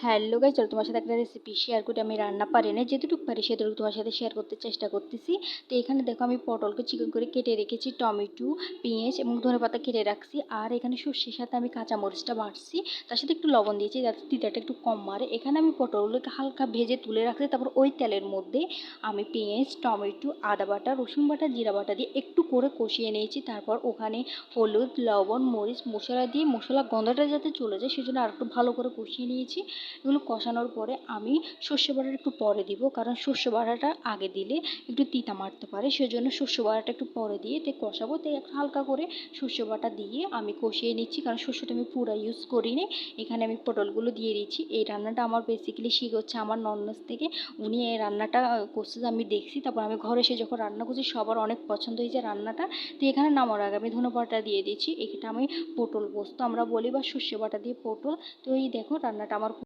Hello guys, চলো তোমার সাথে একটা রেসিপি শেয়ার করি। আমি রান্না পারি না, যেটুকু পারি সেটুকু তোমার সাথে শেয়ার করতে চেষ্টা করতেছি। তো এখানে দেখো আমি পটলকে চিকন করে কেটে রেখেছি, টমেটো, পেঁয়াজ এবং ধনেপাতা কেটে রাখছি। আর এখানে সর্ষের সাথে আমি কাঁচামরিচটা বাটছি, তার সাথে একটু লবণ দিয়েছি যাতে তিতাটা একটু কম মারে। এখানে আমি পটলগুলোকে হালকা ভেজে তুলে রাখছি। তারপর ওই তেলের মধ্যে আমি পেঁয়াজ, টমেটো, আদা বাটা, রসুন বাটা, জিরা বাটা দিয়ে একটু করে কষিয়ে নিয়েছি। তারপর ওখানে হলুদ, লবণ, মরিচ মশলা দিয়ে মশলা গন্ধটা যাতে চলে যায় সেজন্য আর একটু ভালো করে কষিয়ে নিয়েছি। এগুলো কষানোর পরে আমি সর্ষে বাটাটা একটু পরে দিব, কারণ সর্ষে বাটাটা আগে দিলে একটু তিতা মারতে পারে, সেজন্য সর্ষে বাটাটা একটু পরে দিয়ে কষাবো। তো হালকা করে সর্ষে বাটা দিয়ে আমি কষিয়ে নিচ্ছি, কারণ সর্ষেটা আমি পুরো ইউজ করিনি। এখানে আমি পটলগুলো দিয়ে দিচ্ছি। এই রান্নাটা আমার বেসিক্যালি শিখে হচ্ছে আমার ননদ থেকে। উনি এই রান্নাটা করছে, আমি দেখছি। তারপর আমি ঘরে এসে যখন রান্না করছি সবার অনেক পছন্দ হয়েছে রান্নাটা। তো এখানে নামার আগে আমি ধনে পাতা দিয়ে দিচ্ছি। এটা আমি পটল পোস্ত আমরা বলি, বা সর্ষে বাটা দিয়ে পটল। তো এই দেখো রান্নাটা আমার